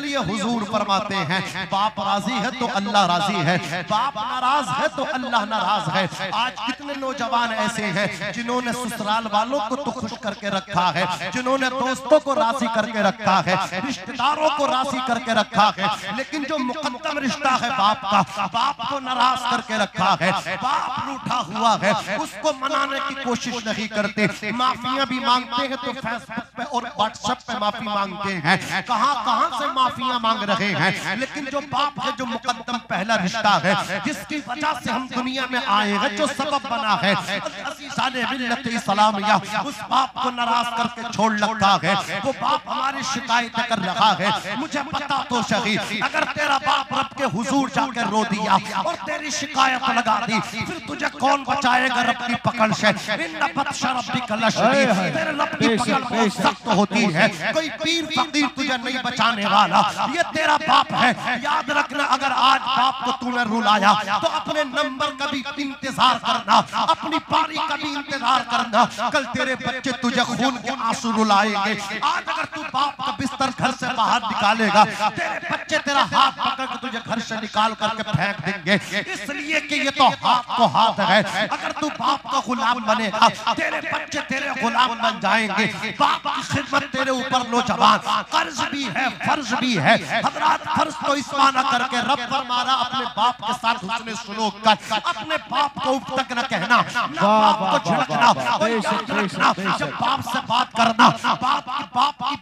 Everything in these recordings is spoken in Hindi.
इसलिए हुजूर फरमाते हैं बाप राजी है तो अल्लाह राजी है, बाप नाराज है तो अल्लाह नाराज है। आज कितने नौजवान ऐसे हैं जिन्होंने ससुराल वालों को तो खुश करके रखा है, जिन्होंने दोस्तों को राजी करके रखा है, रिश्तेदारों को राजी करके रखा है, लेकिन जो मुकद्दम रिश्ता है बाप का, बाप को नाराज करके रखा है, बाप रूठा हुआ है, उसको मनाने की कोशिश नहीं करते। माफिया भी मांगते हैं तो फेसबुक पे और व्हाट्सएप पे माफी मांगते हैं, कहां कहां से माफिया मांग रहे हैं। लेकिन जो बाप है, जो मुकद्दम पहला रिश्ता है, जिसकी वजह से हम दुनिया में आए हैं, जो सबब बना है, अज़ीज़ाने मिल्लत इस्लामिया, उस बाप को नाराज करके छोड़ रखा है। वो बाप हमारी शिकायत कर रहा है। मुझे बता तो सही, अगर तेरा बाप रब के हुजूर जाकर रो दिया और तेरी शिकायत लगा दी, फिर तुझे कौन बचाएगा रब की पकड़ से? इन्ना बत्श रब्बिका लशदीद, तेरे रब की पकड़ बहुत सख्त होती है, कोई पीर फकीर तुझे नहीं बचाने वाला। ये तेरा बाप है, याद रखना। अगर आज बाप को तूने रुलाया तो अपने नंबर का भी इंतजार करना, अपनी पारी का भी इंतजार करना। कल तेरे बच्चे तुझे खून के आंसू रुलाएंगे। आज अगर तू बाप का बिस्तर घर से बाहर निकालेगा, तेरे बच्चे तेरा हाथ पकड़ के तुझे घर से निकाल करके फेंक देंगे, इसलिए कि ये तो हाथ को हाथ है। अगर तू बाप का गुलाम बनेगा, तेरे बच्चे तेरे गुलाम बन जाएंगे। बाप की खिदमत तेरे ऊपर नौजवान कर्ज भी है, फर्ज भी है। हजरात, फर्ज तो इस माना करके रब फरमाना अपने बाप के साथ हुस्न सुलूक कर, अपने बाप को उफ तक न कहना, ना बाप को झिड़कना। और याद रखना, जब बाप से बात करना,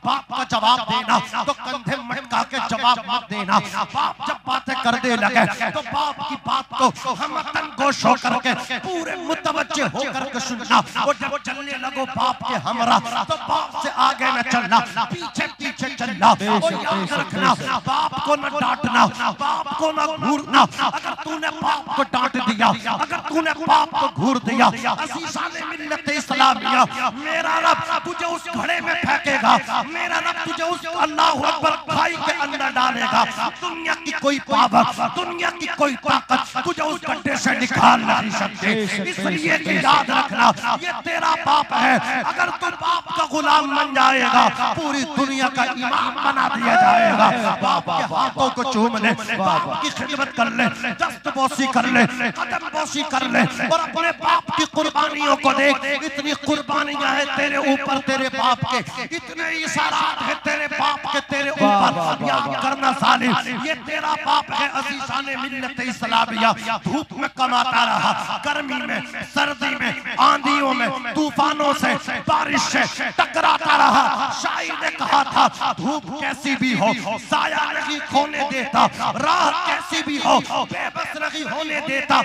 बाप का जवाब देना तो कंधे मटका के जवाब मत देना। बाप जब बातें करने लगे तो बाप की बात को हम तनगोश होकर के पूरे मुतवज्जे होकर के सुनना। और जब चलने लगो बाप के हमरा, तो बाप से आगे न चलना, पीछे पीछे चलना। और याद रखना, बाप को न डांटना, बाप को न घूरना। अगर तूने बाप को डांट दिया, अगर तूने बाप को घूर दिया, अज़ीज़ाने मिल्लत इस्लामिया, मेरा रब तुझे उस घड़े में फेंकेगा, मेरा रब तुझे उस अल्लाहु अकबर खाई के अंदर डालेगा। दुनिया की कोई पावर, दुनिया की कोई ताकत तुझे उस गड्ढे से निकाल नहीं सकते। इसलिए कि याद रखना, ये तेरा बाप है। अगर तू बाप का गुलाम बन जाएगा, पूरी दुनिया का इमाम बना दिया जाएगा। बाप के हाथों को चूम ले, बाप की खिदमत कर ले, दस्तबोसी कर ले, कदम बोसी कर ले, और अपने बाप की कुर्बानियों को देख। इतनी कुर्बानियां हैं तेरे ऊपर, तेरे बाप के इतने इशारात हैं तेरे बाप के तेरे ऊपर। याद करना सालिम, ये तेरा बाप है। अज़ीज़ाने मिल्लत इस्लामिया, धूप में कमाता रहा, गर्मी में, सर्दी में, आंधियों में, तूफानों से, बारिश से टकराता रहा। शायर ने कहा था, धूप कैसी भी हो साया नहीं खोने देता, राह कैसी भी हो बेबस नहीं होने देता।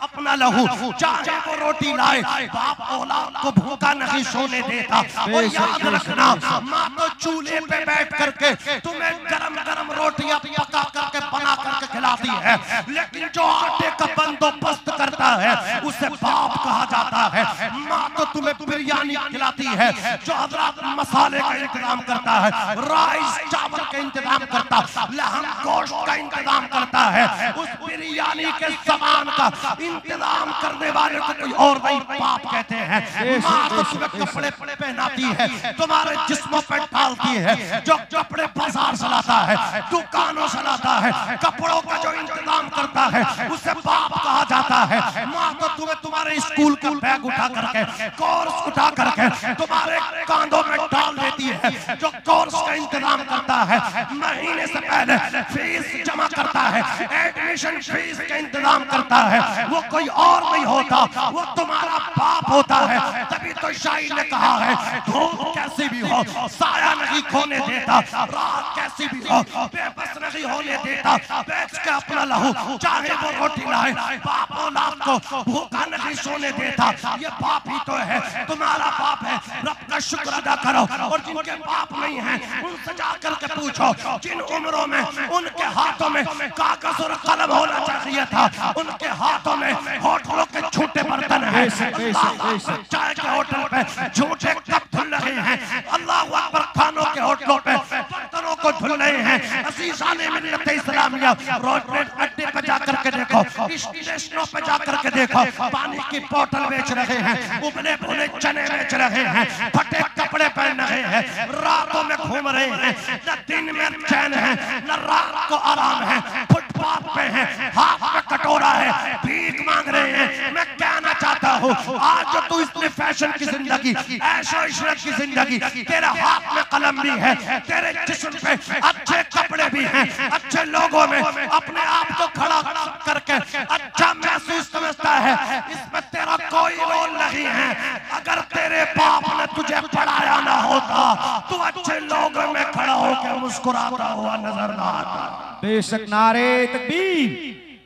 अपना लहू चाहे वो रोटी लाए, बाप औलाद को भूखा नहीं सोने देता। और याद रखना, माँ तो चूल्हे पे बैठ करके तुम्हें गरम गरम रोटियां पका करके बना करके खिलाती है, लेकिन जो आटे का बंदोबस्त करता है उसे बाप कहा जाता है। माँ तो तुम्हें बिरयानी खिलाती है, जो हजरात मसाले का इंतजाम करता है, राइस चावल का इंतजाम करता, लहम गोश्त का इंतजाम करता है। उस बिरयानी के सामान का इंतजाम करने वाले को कोई और नहीं बाप कहते हैं। माँ तो तुम्हें कपड़े पहनाती है, तुम्हारे जिस्मों पर डालती है, जो कपड़े बाजार से लाता है, दुकानों से लाता है, कपड़ों का जो इंतजाम करता है उसे बाप कहा जाता है। माँ तो तुम्हें तुम्हारे स्कूल का बैग उठा करके, कोर्स उठा करके तुम्हारे कांधों में डाल देती है, जो कोर्स का इंतजाम करता है, महीने से पहले फीस जमा करता है, एडमिशन फीस का इंतजाम करता है। वो कोई और नहीं होता, वो तुम्हारा बाप होता है। तभी तो शायर ने कहा है, धूप कैसी भी हो साया नहीं खोने देता, रात कैसी भी हो बेबस नहीं होने देता। बेच के अपना लहू चाहे वो रोटी लाए, बाप औलाद को भूखा नहीं सोने देता। ये बाप ही तो है, तुम्हारा बाप है। रब का शुक्र अदा करो। और जिनके बाप नहीं है उनसे जाकर के पूछो, जिन उम्रों में उनके हाथों में कागज और कलम होना चाहिए था, उनके हाथों में होटलों के झूठे बर्तन हैं। चाय के होटल पे झूठे कप धुल रहे हैं, अल्लाह अकबर खानों के होटलों पे बर्तनों को धुल गए हैं। अज़ीज़ाने मिल्लत इस्लामिया, रोड अड्डे पे जाकर के देखो, स्टेशनों पे जाकर के देखो, पानी की बोतल बेच रहे हैं, उबले भुने चने बेच रहे हैं, फटे कपड़े पहन रहे हैं, रातों में घूम रहे हैं, न दिन में चैन है न रात को आराम है, फुटपाथ पे है, हाथ में कटोरा है, भीख मांग रहे हैं। मैं कहना चाहता हूँ, आज जो तू इतने फैशन की जिंदगी, ऐशो इशरत की जिंदगी, तेरे हाथ में कलम भी है, तेरे जिस्म पे अच्छे कपड़े भी हैं, अच्छे लोगों में अपने आप को खड़ा करके अच्छा महसूस समझता है, इसमें तेरा कोई रोल नहीं है। अगर तेरे बाप ने तुझे पढ़ाया ना होता, तू अच्छे लोगों में खड़ा होकर मुस्कुराता हुआ नजर ना आता। बेशक नारे तकबीर,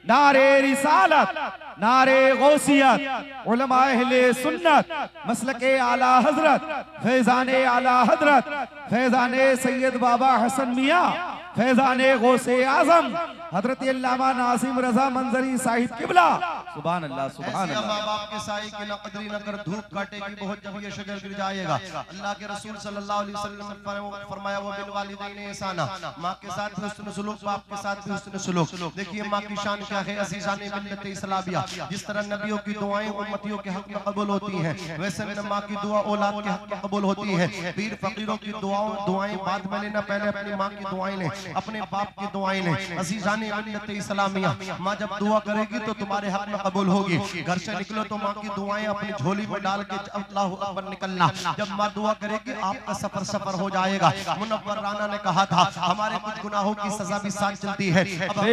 नारे रिसालत, नारे गौसियत, उलमा अहले सुन्नत, मसलके आला हजरत, फैजाने आला हजरत, फैजाने सैयद बाबा हसन मियाँ, फैजाने गौसे आजम हजरत अल्लामा नासिम रजा मंजरी साहिब किबला। सुभान अल्लाह, सुभान अल्लाह। माँ बाप के साई की न कदरी न कर, धूप काटेगी बहुत जब ये शजर गिर जाएगा। अल्लाह के रसूल सल्लल्लाहु अलैहि वसल्लम ने फरमाया, वो बिल वालिदैन एहसाना, माँ के साथ भी हुस्न सुलूक, बाप के साथ भी हुस्न सुलूक। देखिए माँ की शान क्या है। अज़ीज़ाने मिल्लत इस्लामिया, जिस तरह नबियों की दुआएं उम्मतियों के हक में कबूल होती हैं, वैसे माँ की दुआ औलाद के हक में कबूल होती है। पीर फकीरों की दुआएं बाद में लेना, पहले अपनी माँ की दुआएं लें, अपने बाप की दुआएं लें। अज़ीज़ाने मिल्लत इस्लामिया, माँ जब दुआ करेगी तो तुम्हारे हक में कबूल होगी। घर से निकलो तो माँ की दुआएं अपनी झोली में डाल के अल्लाहु अकबर निकलना। जब माँ दुआ करेगी आपका सफर सफर हो जाएगा। मुनव्वर राना ने कहा था, हमारे कुछ गुनाहों की सजा भी साथ चलती है, अब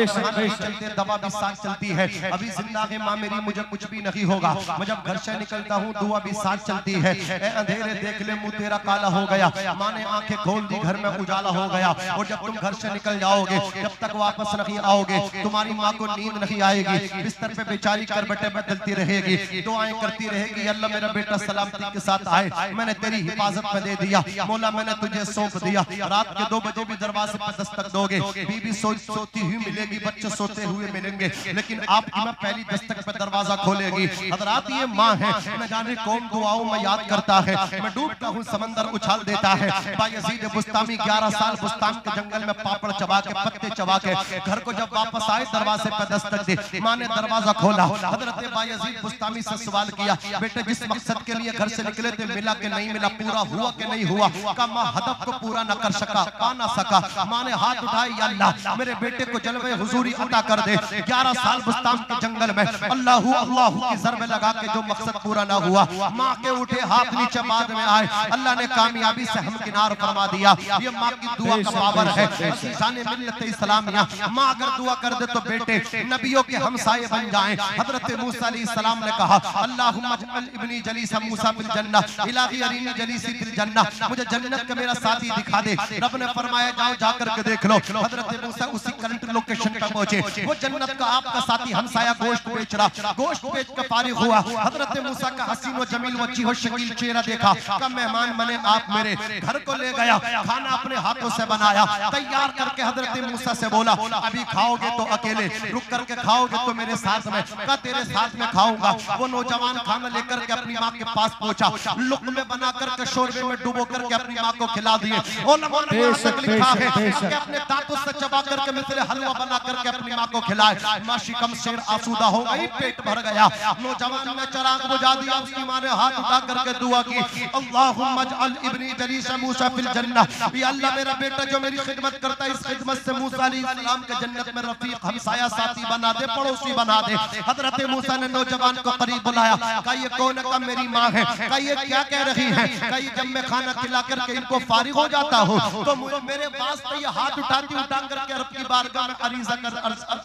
चलते दवा भी साथ चलती है। अभी जिंदा है माँ मेरी, मुझे कुछ भी नहीं होगा। मैं जब घर से निकलता हूँ दुआ भी साथ चलती है। ए अंधेरे देख ले मुँह तेरा काला हो गया, माँ ने आंखें खोल दी, घर में उजाला हो गया। और जब तुम घर से निकल जाओगे, जब तक वापस नहीं आओगे, तुम्हारी माँ को नींद नहीं आएगी, बिस्तर पे बेचारी कर बटे बदलती रहेगी, दुआएं करती रहेगी, अल्लाह मेरा बेटा सलामती के साथ आए, मैंने तेरी हिफाजत में दे दिया, मौला मैंने तुझे सौंप दिया। रात के 2 बजे भी दरवाजे पर दस्तक दोगे, बीबी सोती हुई मिलेगी, बच्चे सोते हुए मिलेंगे, लेकिन आपकी माँ पहली दस्तक पे दरवाजा खोलेगी। हज़रात ये माँ है, न जाने कौन दुआओं में याद करता है। मैं डूबता हूँ समंदर उछाल देता है। बायज़ीद बुस्तामी 11 साल बुस्तान के जंगल में पापड़ चबा के, पत्ते चबा के, घर को जब वापस आए दरवाजे पे दस्तक दी, माँ ने दरवाजा खोला। हज़रत बायज़ीद बुस्तामी से सवाल किया, बेटे जिस मकसद के लिए घर से निकले थे मिला के नहीं मिला, पूरा हुआ कि नहीं हुआ? का माँ हदफ को पूरा न कर सका, पा ना सका। माँ ने हाथ उठाए, या अल्लाह मेरे बेटे को जलवे हुजूरी अता कर दे। 11 साल बुस्तान के जंगल में अल्लाहू अल्लाहू की ज़रबे लगा के जो मकसद पूरा ना हुआ, माँ के उठे हाथ नीचे बाद में आए, अल्लाह ने कामयाबी से हमकिनार फरमा दिया। ये माँ की दुआ का पावर है। अज़ीज़ाने मिल्लत इस्लामिया, माँ अगर दुआ कर दे तो बेटे नबियों के हमसाये बन जाएं। हज़रत मूसा अलैहिस्सलाम ने कहा, अल्लाहुम्मा अजअल इब्नी जलीसा मूसा फिल जन्नह, इलाही अरीनी जलीसी फिल जन्नह, मुझे जन्नत का मेरा साथी दिखा दे। रब ने फरमाया, जाओ जाकर के देख लो। हज़रत मूसा उसी करंट लोकेशन पर पहुंचे, वो जन्नत का आपका साथी हमसाया गोश्त बेच रहा, गोश्त बेच कर फारिग हुआ। हज़रत मूसा का हसीन व जमील व चीहो शकील चेहरा देखा, का मेहमान बने आप मेरे घर को ले गया, खाना अपने हाथों से बनाया, तैयार करके हज़रत मूसा से बोला, अभी खाओगे तो अकेले, रुक करके खाओगे तो मेरे साथ में, का तेरे साथ में खाऊंगा। वो नौजवान खाना लेकर के अपनी माँ के पास पहुंचा, लुक़मे बना करके शोरबे में डुबो करके अपनी माँ को खिला दिए। उलमा ने लिखा है कि अपने दांतों से चबा करके मिसल हलवा बना करके अपनी माँ को खिलाए। माँ शिकम शेर आसूदा हो गई, पेट भर गया। नौजवान ने चिराग बुझा दिया, उसकी माँ ने हाथ उठा करके दुआ की, अल्लाहुम्मा अजअल इब्नी जलीसा मूसा फिल जन्नह, या अल्लाह मेरा बेटा जो मेरी खिदमत करता है, इस खिदमत से मूसा अलैहिस्सलाम के जन्नत में रफीक हमसाया साथी बना दे, पड़ोसी बना दे। हज़रत मूसा ने नौजवान को करीब बुलाया, कहा ये कौन है? का मेरी माँ है। कहा ये क्या कह रही है? कहा जब मैं खाना खिला करके इनको फारिग हो जाता हूँ तो मेरे वास्ते ये हाथ उठाती, उठा करके रब की बारगाह में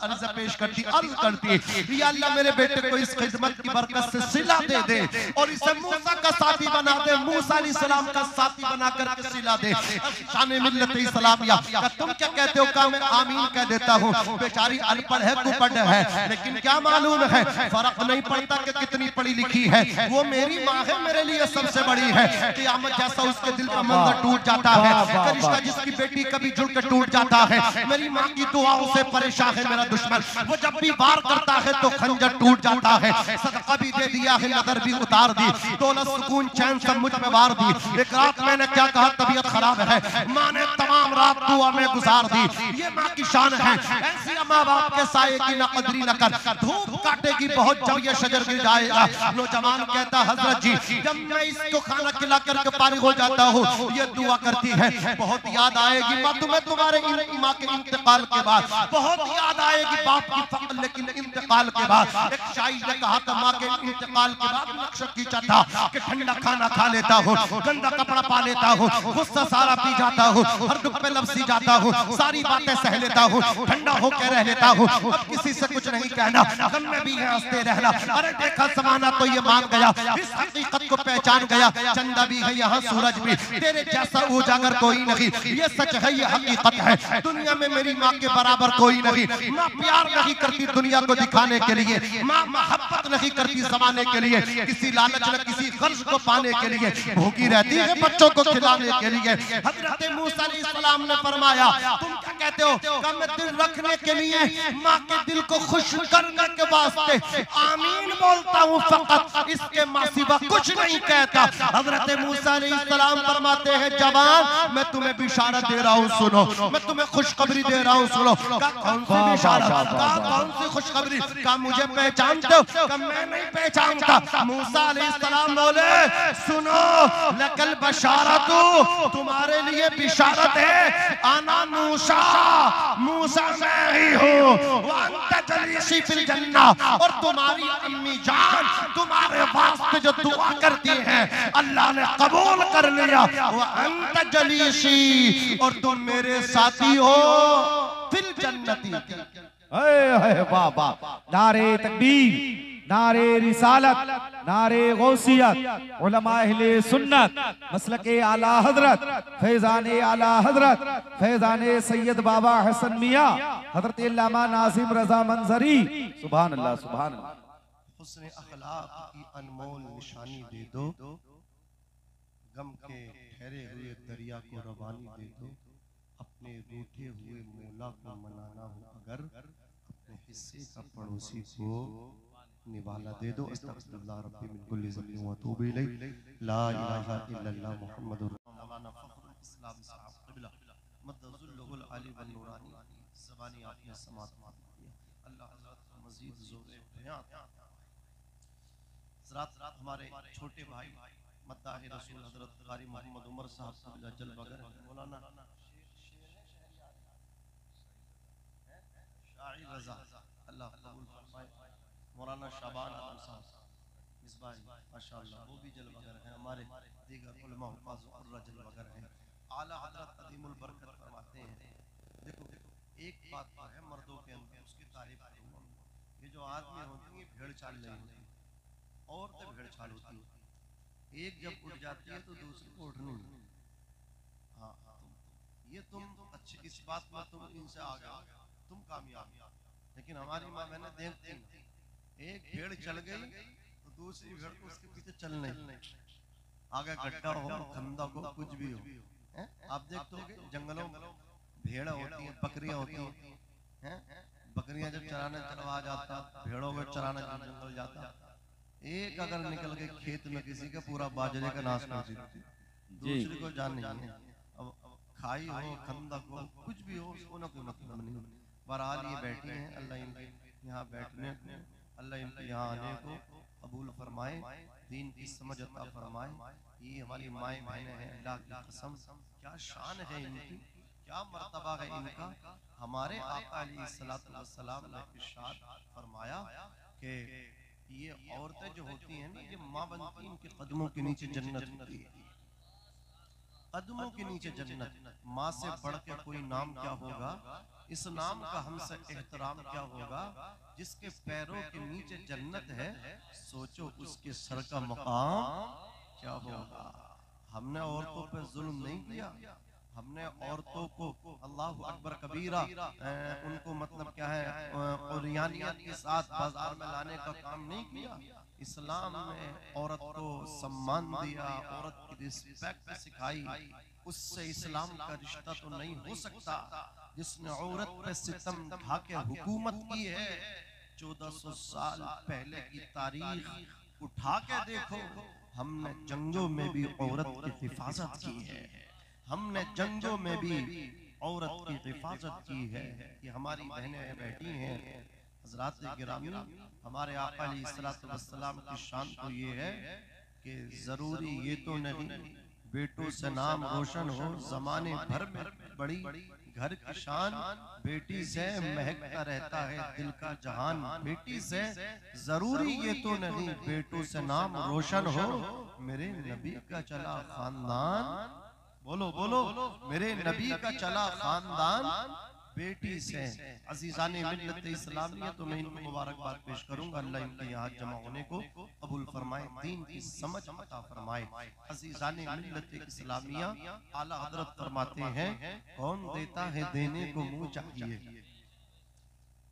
अर्ज़ पेश करती, अर्ज़ करती, या अल्लाह मेरे बेटे को इस खिदमत की बरकत से सिला दे दे और इसे मूसा का साथी बना दे, मूसा अलैहिस्सलाम का साथी बना करके सिला दे। शान मिल्लत इस्लामिया, तुम क्या कहते हो? का मैं आमीन कह देता हूँ। बेचारी अनपढ़ है, कुपढ़ है, लेकिन क्या मालूम है, फर्क नहीं पड़ता कि कितनी पढ़ी लिखी है, वो मेरी माँ है, मेरे लिए सबसे बड़ी है। क़यामत जैसा उसके दिल का मंजर टूट जाता है। रिश्ता जिसकी बेटी कभी जुड़ के टूट टूट जाता है। मेरी माँ की दुआओं से परेशान है मेरा दुश्मन, वो जब भी वार करता है तो खंजर टूट जाता है। सदका भी दे दिया है, नजर भी उतार दी, दौलत सुकून चैन सब मुझ पे वार दी। एक रात मैंने क्या कहा, तबीयत खराब है, माँ ने तमाम रात दुआ में गुजार दी। ये माँ की शान है। ऐसी माँ बाप के साये की न कदरी न कर, धूप काटेगी बहुत जब ये शजर गिर जाएगा। नौजवान कहता, हजरत जी जब मैं इसको खाना खिला करके फारिग हो जाता हूँ, ये दुआ करती है, बहुत याद आएगी माँ तुम्हें तुम्हारे माँ के इंतकाल के बाद, बहुत याद आएगी बाप की फक्र, लेकिन इंतकाल के बाद। एक शायर ने कहा था, माँ के इंतकाल के बाद नक्शा खींचा था कि ठंडा खाना खा लेता हूँ, गंदा कपड़ा पा लेता हूँ, गुस्सा सारा पी जाता हूँ, हर दुख पे लफ्ज़ी जाता हूँ, सारी बातें सह लेता हूँ, ठंडा होकर रह लेता हूँ, अब किसी से कुछ नहीं कहना, गम में भी है हंसते रहना। अरे देखा ज़माना तो ये मान गया, इस हकीकत को पहचान गया, चंदा भी है यहाँ सूरज भी, तेरे जैसा उजागर कोई नहीं, ये सच है ये हकीकत है, दुनिया में मेरी माँ के बराबर कोई नहीं। माँ प्यार नहीं करती दुनिया को दिखाने के लिए, माँ मोहब्बत नहीं करती ज़माने के लिए, किसी लालच न किसी गर्ज को पाने के लिए, भूखी रहती है बच्चों को खिलाने के लिए। हज़रत मूसा अलैहिस्सलाम ने फरमाया, तुम क्या कहते हो, कि मैं दिल रखने के लिए, माँ के दिल को खुश करने के वास्ते आमीन बोलता हूँ फकत, इसके माँ सिवा कुछ नहीं कहता। हज़रत मूसा अलैहिस्सलाम फरमाते हैं, जवान मैं तुम्हें बिशारत दे रहा हूँ सुनो, मैं तुम्हें खुशखबरी दे रहा हूँ सुनो। कौन सी बिशारत, कौन सी खुशखबरी, का मुझे पहचानते हो, का मैं नहीं पहचानता। मूसा अलैहिस्सलाम बोले, सुनो लकल बशारतु, तुम्हारे लिए बिशारत है, आना मूसा, मूसा मैं ही हूँ, वअंत जलीसी फिल जन्ना, और तुम्हारी अम्मी जान तुम्हारे वास्ते जो दुआ करती है अल्लाह ने कबूल कर लिया, वअंत जलीसी, और तुम मेरे साथी हो फिल जन्नती। वाह वाह, नारे तकबीर, नारे रिसालत, नारे गौसियत, उलमा अहले सुन्नत, मसलके आला हजरत, फैजाने आला हजरत, फैजाने सैयद बाबा हसन मियाँ, हजरत अल्लामा नासिम रजा मंजरी, सुभान अल्लाह सुभान अल्लाह। हुस्न अखलाक की अनमोल निशानी दे दो, गम के ठहरे हुए दरिया को रवानी दे दो, अपने रूठे हुए मौला को मनाना हो अगर, अपने हिस्से का पड़ोसी को निवाला दे दो। अस्तगफिरुल्लाह रब्बी मिन कुल्लि ज़ंबिन व अतूबु इलैह, ला इलाहा इल्लल्लाह मुहम्मदुर मौलाना फखरुल इस्लाम साहब क़िबला मद्दजुल्लुहुल अली वन नूरानी, ज़बानी आपने समात किया, अल्लाह हज़रत मज़ीद ज़ोर बयान। रात हमारे छोटे भाई मद्दाह रसूल हज़रत कारी मोहम्मद उमर साहब क़िबला जल बगर, मौलाना शाइर रज़ा, अल्लाह कबूल फरमाए, मौलाना शाबान आलम साहब मिसबाह माशाअल्लाह, वो भी जल बगर हैं, हमारे दीगर उलमा हुफ़ाज़ कुर्रा जल बगर हैं, आला हज़रत अदीमुल बरकत फरमाते हैं। देखो एक बात पर है मर्दों के अंदर, उसकी तारीफ करूँगा, ये जो आदमी होते हैं ये भेड़ चाल नहीं होती, औरतें भेड़ चाल होती है, एक जब उठ जाती है तो दूसरी को उठनी नहीं। हाँ ये तुम अच्छे, इस बात में तुम इनसे आगे तुम कामयाब, लेकिन हमारी माँ मैंने देखती एक भेड़ चल गई तो दूसरी भेड़ को उसके पीछे चलने, आगे गड्ढा हो खंदा हो कुछ भी हो, आप देखते हो जंगलों में भेड़ होती है, बकरियां होती हैं, बकरियां जब चराने चलवा जाता, भेड़ों को चराने जंगल जाता, एक अगर निकल गई खेत में किसी का पूरा बाजरे का नाश कर देती, दूसरे को जान नहीं है। अब खाई हो खंदक हो कुछ भी हो उसको ना कोई मतलब नहीं। बहरहाल ये बैठी हैं, अल्लाह इनके यहाँ बैठने को, अल्लाह इनके यहाँ आने को कबूल फरमाए, दीन की समझ अता फरमाए। ये हमारी माएँ बहनें हैं, अल्लाह की कसम क्या शान है इनकी, क्या मर्तबा है इनका। हमारे आका अलैहिस्सलातु वस्सलाम ने इरशाद फरमाया कि ये औरतें जो होती हैं ना, ये माँ बनती, इनके कदमों के नीचे जन्नत होती है, कदमों के नीचे जन्नत। माँ से बढ़ के कोई नाम क्या होगा, इस नाम का हमसे एहतराम क्या होगा, जिसके पैरों के नीचे जन्नत है, सोचो उसके सर का मकाम क्या होगा। हमने औरतों पर जुल्म नहीं किया, हमने औरतों को अल्लाह अकबर कबीरा उनको मतलब क्या है औरियानियत के साथ बाजार में लाने का काम नहीं किया। इस्लाम ने औरत को सम्मान दिया, औरत की रिस्पेक्ट सिखाई, उससे इस्लाम का रिश्ता तो नहीं हो सकता जिसने औरत पे सितम ढा के हुकूमत की है। 1400 साल पहले की तारीख उठा के देखो, हमने जंगों में भी औरत की हिफाजत की है, हमने जंगों में भी औरत की हिफाजत की है। ये हमारी बहनें बैठी हैं। हज़रात गिरामी, हमारे आका अलैहिस्सलातु वस्सलाम की शान तो ये है कि जरूरी ये तो नहीं बेटों से नाम रोशन हो, जमाने भर में बड़ी घर की शान बेटी से महकता रहता है दिल का जहान। बेटी से जरूरी ये तो नहीं बेटों से नाम रोशन हो, मेरे नबी का चला खानदान, बोलो बोलो, मेरे नबी का चला खानदान बेटी से। अजीजाने मिल्लत इस्लामिया, तो मैं इनको मुबारकबाद पेश करूंगा। अल्लाह इनके यहाँ जमा होने को कबूल फरमाए, दीन की समझ अता फरमाए। अजीजाने मिल्लत इस्लामिया, आला हजरत फरमाते हैं, कौन देता है देने को मुंह चाहिए,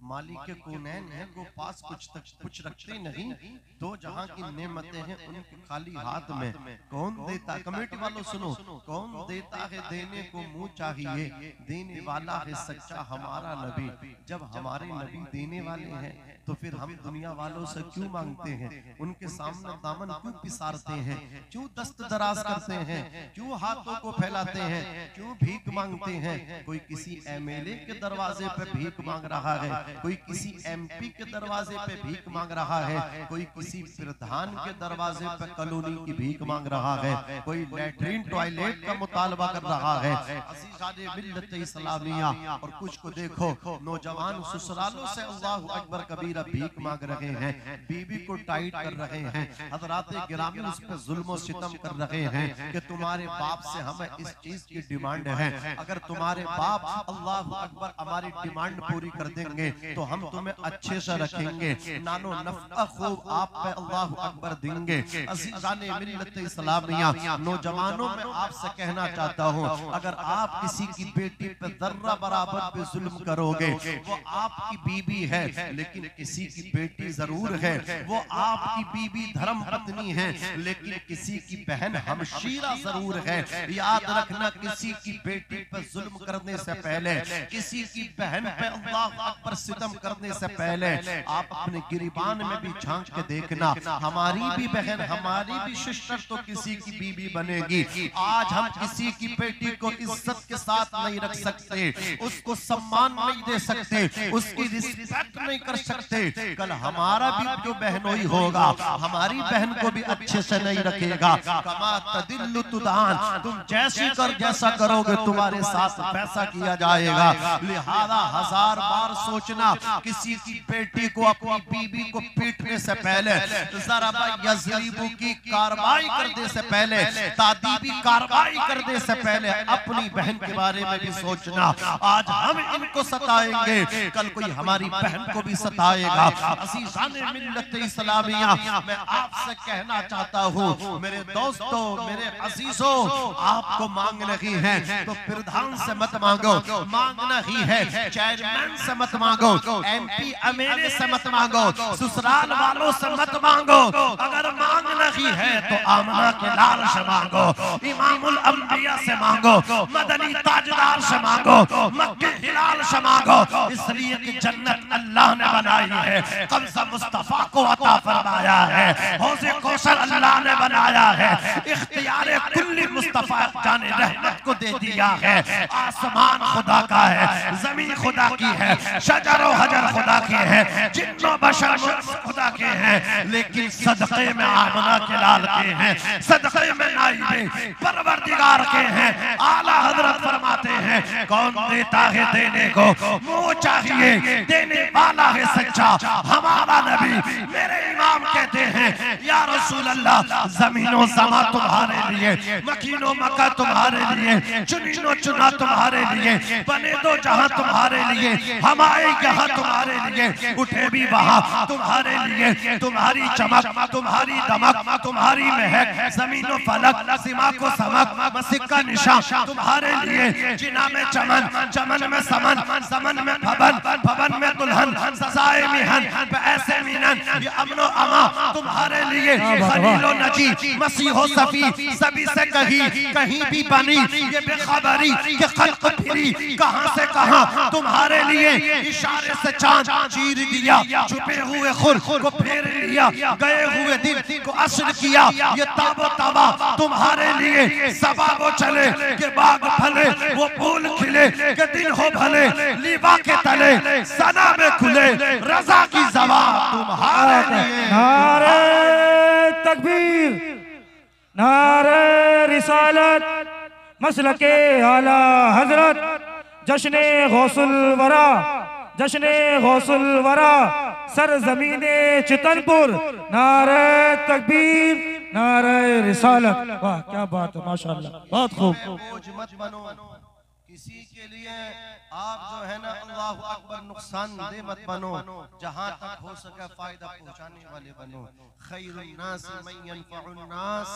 मालिक कौनैन है वो पास कुछ रखते नहीं, दो जहां की नेमतें हैं उनके खाली हाथ में कौन देता। कमेटी वालों सुनो, कौन देता है देने को मुंह चाहिए, देने वाला है सच्चा हमारा नबी। जब हमारे नबी देने वाले हैं तो फिर हम दुनिया वालों से क्यों मांगते हैं, उनके सामने दामन क्यों पिसारते हैं, क्यों दस्त दराज करते हैं, क्यों हाथों को फैलाते हैं, क्यों भीख मांगते हैं। कोई किसी एमएलए के दरवाजे पे भीख मांग रहा है, कोई किसी एमपी के दरवाजे पे भीख मांग रहा है, कोई किसी प्रधान के दरवाजे पे कॉलोनी की भीख मांग रहा है, कोई लैट्रिन टॉयलेट का मुतालबा कर रहा है। अज़ीज़ाने मिल्लत इस्लामिया, और कुछ को देखो नौजवान ससुरालों से अल्लाहु अकबर कबीरा भीख मांग रहे हैं, बीबी को टाइट कर रहे हैं, हज़रात गिरामी उस पे जुल्म और सितम कर रहे हैं कि तुम्हारे बाप से हमें इस चीज की डिमांड है, अगर तुम्हारे बाप अल्लाहु अकबर हमारी डिमांड पूरी कर देंगे तो हम तुम्हें अच्छे से रखेंगे, नानो नफ़ा खूब आप पे अल्लाहु अकबर देंगे। अज़ीज़ाने मिल्लत इस्लामिया, नौजवानों में आपसे कहना चाहता हूँ, अगर आप किसी की बेटी पे जर्रा बराबर पे जुल्म करोगे, वो आपकी बीबी है लेकिन किसी की बेटी जरूर है, वो आपकी बीबी धर्म पत्नी है लेकिन किसी की बहन हमशीरा जरूर है। याद रखना, किसी की बेटी पे जुल्म करने से पहले, किसी की बहन पे अल्लाह अकबर सितम करने से पहले आप अपने गिरिबान में भी झांक के देखना, हमारी भी बहन, हमारी भी सिस्टर तो किसी की बीबी बनेगी। आज हम किसी की बेटी को इज्जत के साथ नहीं रख सकते, उसको सम्मान नहीं दे सकते, उसकी रिस्पेक्ट नहीं कर सकते, कल हमारा भी जो बहनोई होगा हमारी बहन को भी अच्छे से नहीं रखेगा। कमा तदिल्लु तुदान, तुम जैसा करोगे तुम्हारे साथ वैसा किया जाएगा। लिहाजा 1000 बार सोचना, किसी की बेटी को, अपनी बीबी को पीटने से पहले, ज़राबा यज़रीबु की कार्रवाई करने से पहले, तादीबी कार्रवाई करने से पहले अपनी बहन के बारे में भी सोचना। आज हम इनको सताएंगे, कल कोई हमारी बहन को भी सताएगा। अज़ीज़ाने मिल्लत इस्लामिया, मैं आपसे कहना चाहता हूँ मेरे दोस्तों, मेरे अजीजों, आपको मांग रही है तो प्रधान से मत मांगो, मांगना ही है चेयरमैन से मत मांगो, एमपी एमएलए से मत मांगो, ससुराल वालों से मत मांगो। अगर मांगना ही है तो आमना के लाल से मांगो, इमामुल अंबिया से मांगो, मदनी ताजदार से मांगो, मक्के हिलाल से मांगो। इसलिए कि जन्नत अल्लाह ने बनाई है, कब्ज़ा मुस्तफा को अता फरमाया है, हौज़े कौसर अल्लाह ने बनाया है, इख्तियार कुल्ली मुस्तफा जाने रहमत को दे दिया है। आसमान खुदा का है, जमीन खुदा की है, शजर और हजर खुदा के हैं, जिन्नो बशर खुदा के हैं, लेकिन सदक़े में आमना के लाल के हैं, सदक़े में नाइबे परवरदिगार के हैं। आला हजरत फरमाते हैं, कौन देता है देने को मुंह चाहिए, देने वाला है सच्चा हमारा नबी। मेरे इमाम कहते हैं, या रसूल अल्लाह, जमीनों समा तुम्हारे लिए, मकीनो मक्का तुम्हारे लिए, चुनीनो चुना तुम्हारे लिए, बने दो जहां तुम्हारे लिए, हमारे यहाँ तुम्हारे लिए, उठे भी वहां तुम्हारे लिए। तुम्हारी चमक, तुम्हारी दमक, तुम्हारी महक, जमीनो फलक, सीमा को समक, मस्जिद का निशान तुम्हारे लिए। जिना में चमन, चमन में समन, समन में भवन, भवन में दुल्हन, सजाए मिहन, ऐसे मिनन, ये अमनो अमा तुम्हारे लिए खलीलो नजी मसीहो सफी सभी से कहीं भी बनी ये बेखबरी के खल्क फिरी कहां से कहां तुम्हारे लिए इशारे से चांद चीर दिया छुपे हुए खुर को फेर लिया गए हुए दिन को असर किया ये ताबो ताबा तुम्हारे लिए सबाबो चले के बाग फले वो फूल खिले के दिन हो भले लीबा के तले सना में खुले रजा की जवा तुम्हारे लिए। नारे तकबीर, नारे रिसालत, मसलके आला हजरत, जश्ने गौसुल वरा, जश्ने गौसुल वरा, सरजमीने चितनपुर, नारे तकबीर, नारे रिसालत। वाह क्या बात है, माशाअल्लाह, बहुत खूब। बोझ मत बनो किसी के लिए, आप जो है ना अल्लाहु अकबर नुकसान दे मत बनो, जहां तक हो सके फायदा पहुंचाने वाले बनो। खैरुन नास मन यनफउन नास,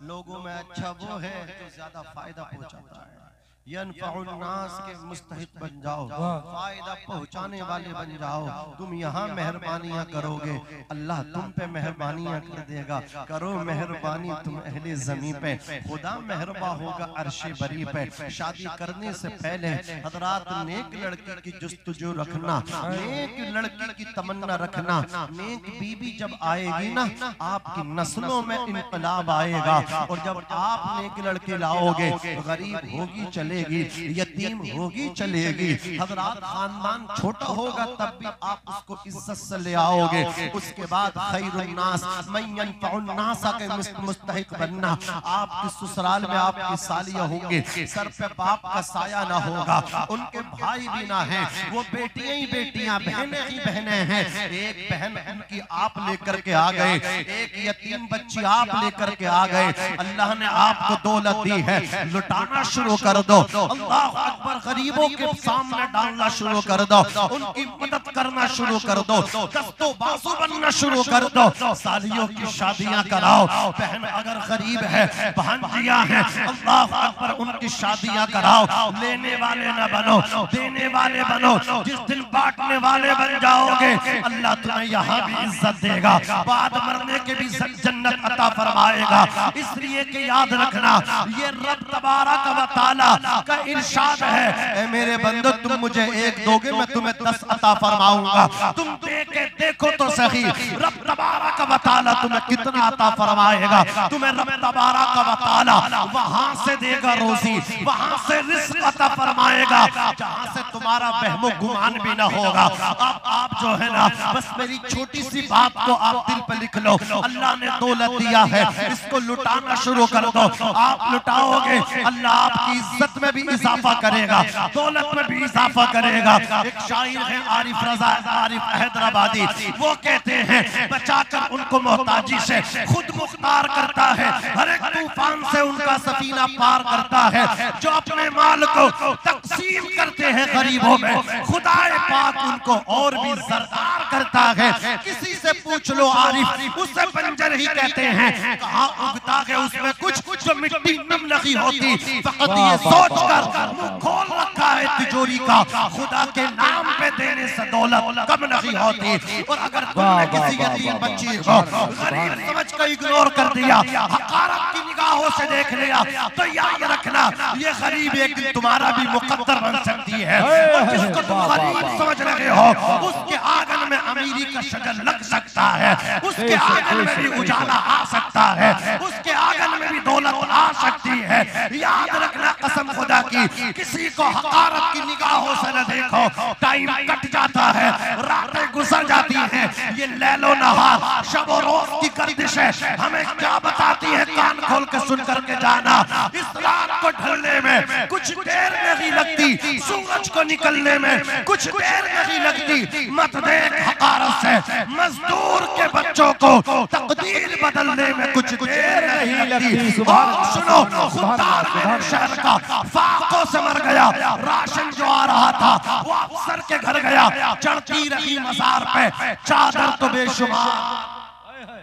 लोगों में अच्छा वो है जो ज्यादा फायदा पहुंचाता है। यनफउन नास के मुस्तहिक बन जाओ, फायदा पहुंचाने वाले बन जाओ। तुम यहाँ मेहरबानियां करोगे, अल्लाह तुम पे मेहरबानियां कर देगा। करो मेहरबानी तुम अहले ज़मीन पे, खुदा मेहरबा होगा अर्शे बरी पे। शादी करने से पहले हजरात नेक लड़की की जुस्तजू रखना, नेक लड़की की तमन्ना रखना। नेक बीबी जब आएगी ना, आपकी नस्लों में इनकलाब आएगा। और जब आप नेक लड़के लाओगे, गरीब होगी चलेगी, यतीम होगी चलेगी। हजरात खानदान छोटा होगा तब भी आप उसको इज्जत से ले आओगे। उसके बाद खैरुन नास मन यनफउन नास के मुस्तहिक बनना। आपकी ससुराल में आपकी सालियां होंगे, सर पे बाप का साया ना होगा, उनके भाई भी ना है, वो बेटियां ही बेटियां, बहनें ही बहनें हैं। एक बहन उनकी आप लेकर के आ गए, एक यतीम बच्ची आप लेकर के आ गए। अल्लाह ने आपको दौलत दी है, लुटाना शुरू कर दो। अल्लाह अकबर, गरीबों के सामने डालना शुरू कर दो, उनकी मदद करना शुरू कर दो, दस्तो बाजू बनना शुरू कर दो। सालियों की शादियां कराओ। बहन अगर गरीब है, भांजियां हैं, अल्लाह अकबर, उनकी शादियां कराओ। लेने वाले न बनो, देने वाले बनो। जिस दिन बांटने वाले बन जाओगे, अल्लाह तुम्हें यहाँ भी इज्जत देगा, बाद मरने के भी जन्नत अता फरमाएगा। इसलिए कि याद रखना, ये रब तबारक व तआला का इरशाद है, ऐ मेरे बंदो तुम मुझे एक दोगे, मैं तुम्हें 10 अता फरमाऊंगा। तुम दे के देखो तो सही, रब तबारक व तआला तुम्हें कितना अता फरमाएगा। तुम्हें रब तबारक व तआला वहां से देगा रोजी, वहां से रिज़्क़ अता फरमाएगा जहां से तुम्हारा वहमो गुमान भी ना होगा। अब आप जो है ना, बस मेरी छोटी सी बात को आप दिल पे लिख लो। अल्लाह ने दौलत दिया है, इसको लुटाना शुरू कर दो। आप लुटाओगे, अल्लाह आपकी इज्जत में भी इजाफा करेगा, दौलत में भी इजाफा करेगा। एक शायर है आरिफ रजा आरिफ हैदराबादी, वो कहते हैं बचाकर उनको मोहताजी से खुद मुख्तार करता है, हर एक तूफान से उनका सफीना पार करता है। जो अपने माल को तकसीम करते हैं गरीबों में, खुदाए पाक उनको और भी सरदार करता है। किसी से पूछ लो आरिफ, उससे बंजर ही कहते हैं। कहाँ उगता है उसमें कुछ जो मिट्टी नम लगी होती, फकत ये सोच कर मुंह खोल रखा है तिजोरी का, खुदा के नाम पे देने से दौलत कम नहीं होती। और अगर तुमने किसी यतीम बच्ची को गरीब समझ कर इग्नोर कर दिया, हकारत की निगाहों से देख लिया, तो याद रखना ये गरीब एक दिन तुम्हारा भी मुकद्दर बन सकती है। और जिसको तुम गरीब समझ रहे हो, उसके आंगन में अमीरी का शजर लग सकता है, उसके आंगन में भी उजाला आ सकता है, उसके आंगन में भी दौलत आ सकती है। याद रखना कसम खुदा की, किसी को हकारत की निगाहों से न देखो। टाइम कट जाता है, रातें गुजर जाती हैं, ये लैलो नहार शब और रोज की गर्दिशें हमें क्या बताती है, कान खोल के सुन करके जाना। इस रात को ढलने में कुछ देर नहीं लगती, सूरज को निकलने में कुछ देर नहीं लगती। मत देख हकारत से मजदूर के बच्चों को तकदीर बदलने में कुछ देर नहीं लगती। और सुनो, खुदार मेरे शहर का फाकों से मर गया, राशन जो आ रहा था वो अफसर के घर गया, चढ़ती रही मजार पे चादर तो बेशुमार।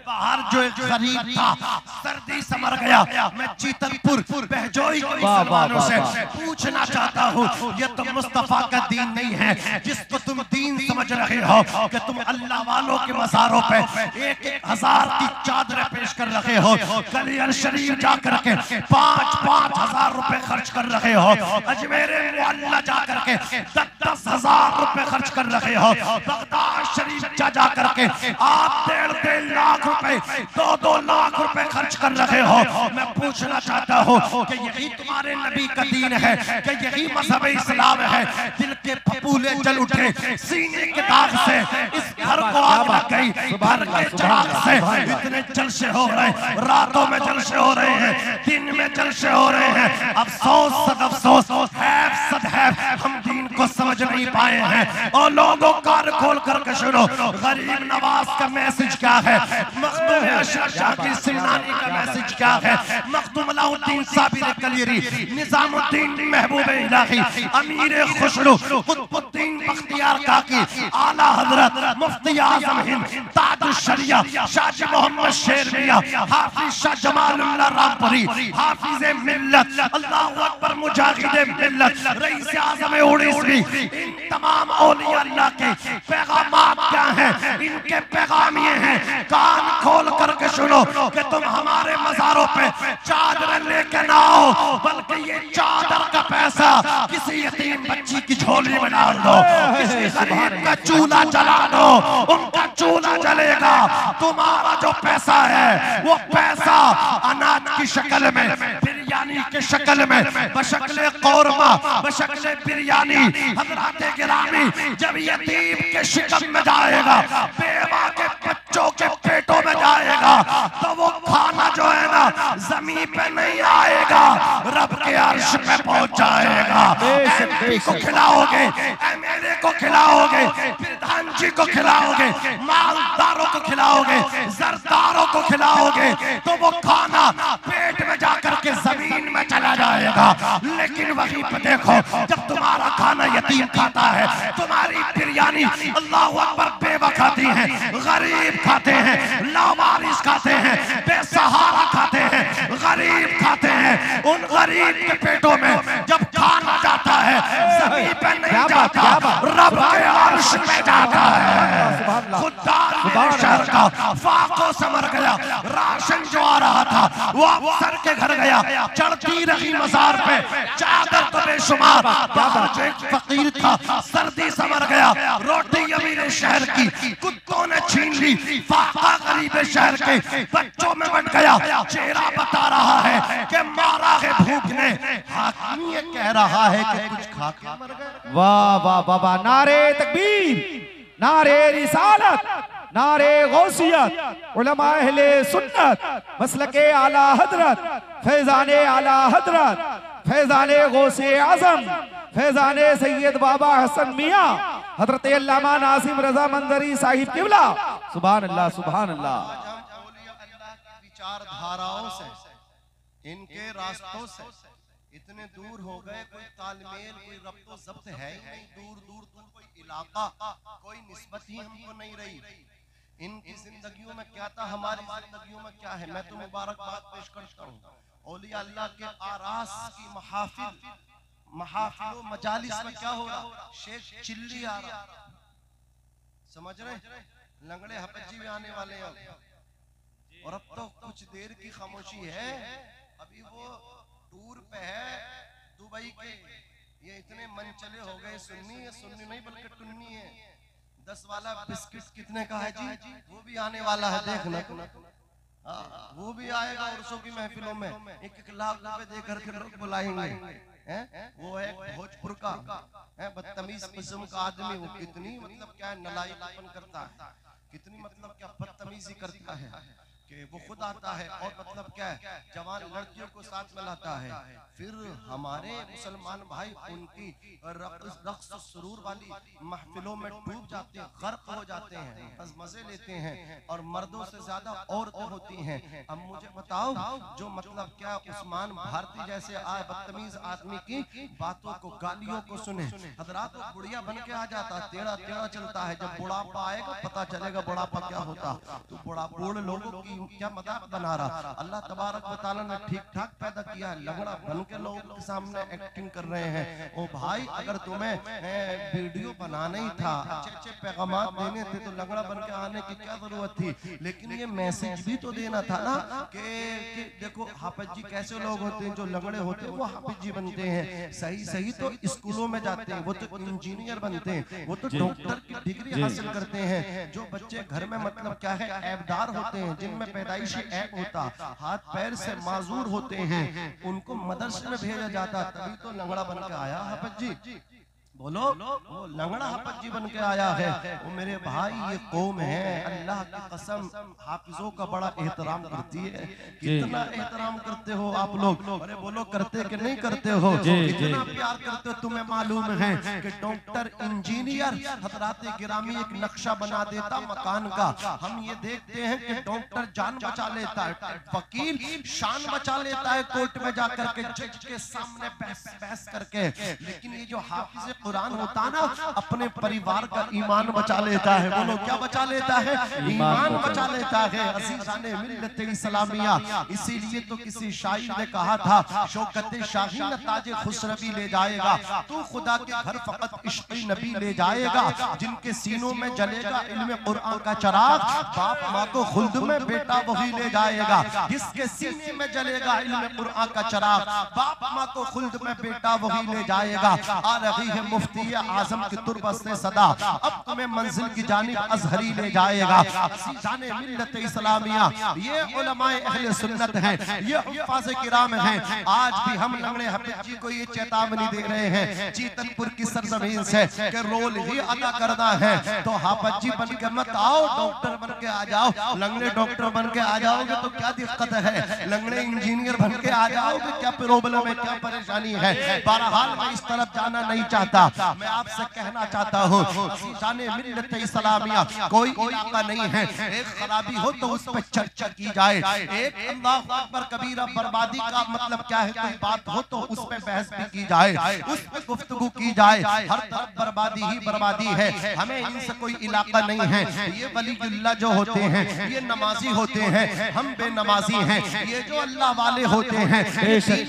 बाहर जो एक गरीब था, सर्दी से मर गया। मैं चीतलपुर बहजोई के मुसलमानों से पूछना चाहता हूँ, ये तो मुस्तफा का दीन नहीं है जिसको तुम दीन समझ रहे हो कि तुम अल्लाह वालों के मज़ारों पे 1,000 की चादरें पेश कर रहे हो, कलियर शरीफ जा करके 5-5 हजार रुपए खर्च कर रहे हो, अजमेर मुअल्ला जा करके 10-10 हजार रुपए खर्च कर रहे हो, बगदाद शरीफ जा करके आप 1.5 लाख रुपए 2-2 लाख रुपए खर्च कर रहे हो। मैं पूछना चाहता हूँ कि यही तुम्हारे नबी का दीन है, कि यही मजहब इस्लाम है? दिल के फपूले जल उठे, सीने के दाग से इस घर को आग लग गई, घर के चिराग से इतने जलसे हो रहे, रातों में जलसे हो रहे हैं, दिन में जलसे हो रहे हैं। अफसोस सद अफसोस, हैफ सद हैफ, हम दीन को समझ नहीं पाए हैं। और लोगों कान खोल करके सुनो, गरीब नवाज का मैसेज क्या है, मखदूम अशरफ शाह सिलनानी का मैसेज क्या है, मखदूम अलाउद्दीन साबिर कलीरी, निजामुद्दीन महबूब इलाही, अमीर खुसरो, कुतुबुद्दीन बख्तियार काकी, आला हजरत मुफ्ती आजम हिंद, ताज शरिया शाह मोहम्मद शेर मियां, हाफिज शाह जमालुल्लाह रामपुरी, हाफिज मिल्लत, अल्लाहु अकबर मुजाहिद मिल्लत, रईस आज़म उड़ीसवी, इन तमाम औलिया अल्लाह के पैगामात क्या हैं? इनके पैगाम ये हैं, कान खोल करके सुनो कि तुम हमारे मज़ारों पे चादर लेके ना आओ, बल्कि ये चादर का पैसा किसी यतीम बच्ची की झोली में डाल दो, किसी गरीब का चूल्हा जला दो, उनका चूल्हा जलेगा। तुम्हारा जो पैसा है वो पैसा अनाज की शक्ल में, बिरयानी के शक्ल में, बशक्ले कौरमा, बशक्ले बिरयानी, हज़रात गिरामी, जब यतीम के शिकम में जाएगा, बेवा के बच्चों के पेटों में जाएगा, तो वो खाना जो है ना जमीन पे नहीं आएगा, रब के अर्श पे पहुंच जाएगा। एमपी को खिलाओगे, एमएलए को खिलाओगे, प्रधान जी को खिलाओगे, मालदारों को खिलाओगे, जरदारों को खिलाओगे, तो वो खाना पेट में जाकर के जमीन में चला जाएगा। लेकिन वहीं पे देखो, जब तुम्हारा खाना यतीम खाता है, तुम्हारी बिरयानी अल्लाहु अकबर बेवा खाती है, गरीब खाते हैं, लावारिस खाते हैं, बेसहारा खाते हैं, गरीब खाते हैं, उन गरीब के पेटों में जब खाना जाता है जमीन पे नहीं जाता, रब के अर्श में जाता है। खुददार मेरे शहर का फाको समर गया, राशन जो आ रहा था वो अफसर के घर गया, चढ़ती रही मजार पे चादर तो बेशुमार, जो एक फकीर था सर्दी समर गया, रोटी अमीर शहर की कुत्तों ने छीन ली, फाका गरीब शहर के बच्चों में बन गया। चेहरा बता रहा है कि मारा है भूख ने, हाकिम ये कह रहा है कि कुछ खा के मर गए। वाह वाह वाह वाह, नारे तकबीर, नारे रिसालत, नारे गौसियत, उलमा अहले सुन्नत, मसलके आला हजरत, फैजाने आला हजरत, फैजाने गौसे आजम, फैजाने सैयद बाबा हसन मियां, हजरत अल्लामा नासिम रजा मंजरी साहिब किबला। सुभान अल्लाह, सुभान अल्लाह। विचारधाराओं से, इनके रास्तों से इतने दूर हो गए, कोई तालमेल, कोई रब्तो ज़ब्त है ही नहीं, दूर दूर तक कोई इलाका, कोई निस्बत ही हमको नहीं रही। इनकी जिंदगियों में क्या था, हमारी जिंदगियों में क्या है। मैं तो मुबारकबाद पेश करता हूँ औलिया अल्लाह के आरास की महाफिल मजालिस में क्या हो रहा, शेख चिल्ली आ रहा, समझ रहे, लंगड़े हपजी भी आने वाले हैं, और अब तो कुछ देर की खामोशी है, अभी वो टूर पे है दुबई के, ये इतने मन चले हो गए, सुन्नी नहीं बल्कि टुन्नी है। 10 वाला बिस्किट कितने का है जी, वो भी आने वाला है, देखना वो भी आएगा उर्सों की महफिलों में, 1-1 लाख रुपए दे करके लोग बुलाएंगे। वो है भोजपुर का बदतमीज किस्म का आदमी, वो कितनी मतलब क्या नलायकपन करता है, कितनी मतलब क्या बदतमीजी करता है, कि वो खुद आता है और मतलब क्या है, जवान लड़कियों को साथ में लाता है। फिर हमारे मुसलमान भाई उनकी रक्स सुरूर वाली महफिलों में डूब जाते हैं, गर्क हो जाते हैं, बस मजे लेते हैं, और मर्दों से ज्यादा औरतें होती हैं। अब मुझे बताओ, जो मतलब क्या उस्मान भारती जैसे बदतमीज आदमी की बातों को, गालियों को सुने, हजरात वो बुढ़िया बन के आ जाता, टेढ़ा टेढ़ा चलता है। जब बुढ़ापा आएगा पता चलेगा बुढ़ापा क्या होता। तो बूढ़ लोगों की क्या मजाक बना रहा। अल्लाह तबारक व तआला ने ठीक ठाक पैदा किया, लंगड़ा बन के लोगों के सामने एक्टिंग कर रहे हैं। ओ भाई, अगर तुम्हें वीडियो बनाना ही था, अच्छे अच्छे पैगामात देने थे, तो लंगड़ा बन के आने की क्या जरूरत थी। लेकिन ये मैसेज भी तो देना था ना कि देखो हाफिज जी कैसे लोग होते हैं, जो लंगड़े होते हैं वो हाफिज जी बनते हैं। सही सही तो स्कूलों में जाते हैं, वो तो इंजीनियर बनते हैं, वो तो डॉक्टर की डिग्री हासिल करते हैं। जो बच्चे घर में मतलब क्या है ऐबदार होते हैं, जिनमें पैदाइशी ऐब होता, हाथ पैर से माजूर होते हैं, उनको मदरसे में भेजा जाता। तभी तो लंगड़ा बन के आया हाफिज जी। बोलो, वो लंगड़ा हाफिज जी बन के आया है। वो मेरे भाई, ये कौम है अल्लाह की कसम हाफिजों का बड़ा एहतराम करती है। कितना एहतराम करते हो आप लोग? अरे बोलो, करते कि नहीं करते हो? कितना प्यार करते हो? तुम्हें मालूम है कि डॉक्टर इंजीनियर हजरात गिरामी एक नक्शा बना देता मकान का। हम ये देखते हैं कि डॉक्टर जान बचा लेता है, वकील शान बचा लेता है कोर्ट में जाकर के, जज के सामने बहस करके। लेकिन ये जो हाफिज कुरान होता ना, अपने परिवार का ईमान बचा लेता है। बोलो, क्या बचा लेता है? ईमान बचा लेता है। अज़ीज़ाने मिल्लत इस्लामिया। इसीलिए तो किसी शायर ने कहा था, शौकत शाहीन ताज खुसरवी ले जाएगा, तू खुदा के घर फकत इश्क़ नबी ले जाएगा। जिनके सीनों में जलेगा इल्म कुरान का चिराग, बाप माँ को खुल्द में बेटा वही ले जाएगा। जिसके सीने में जलेगा इल्म कुरान का चिराग, बाप माँ को खुल्द में बेटा वही ले जाएगा। आ रही है मुफ्ती आजम की तुरबत से सदा, अब तुम्हें मंजिल की जानिब अजहरी ले जाएगा। जाने मिल्लत इस्लामिया, ये उलमाए अहले सुन्नत हैं, ये हुफ्फाज़े किराम हैं। आज भी हम लंगड़े हाफिज जी को ये चेतावनी दे रहे हैं चीतनपुर की सरजमीन से कि रोल ही अदा करना है। तो हाफिज जी बन के मत आओ, डॉक्टर बन के आ जाओ। लंगड़े डॉक्टर बन के आ जाओगे तो क्या दिक्कत है? लंगड़े इंजीनियर बन के आ जाओगे, क्या प्रॉब्लम है, क्या परेशानी है? बहरहाल मैं इस तरफ जाना नहीं चाहता। मैं आपसे कहना चाहता हूँ, जाने मिल्लत इस्लामिया कोई इलाका नहीं है, एक खराबी हो तो उस पर चर्चा की जाए, एक अल्लाहु अकबर कबीरा बर्बादी का मतलब क्या है कोई बात हो तो उस पर बहस भी की जाए, उस पर गुफ्तगू की जाए। हर तरफ बर्बादी ही बर्बादी है, हमें इनसे कोई इलाका नहीं है। ये वलीउल्लाह जो होते हैं ये नमाजी होते हैं, हम बेनमाजी हैं। ये जो अल्लाह वाले होते हैं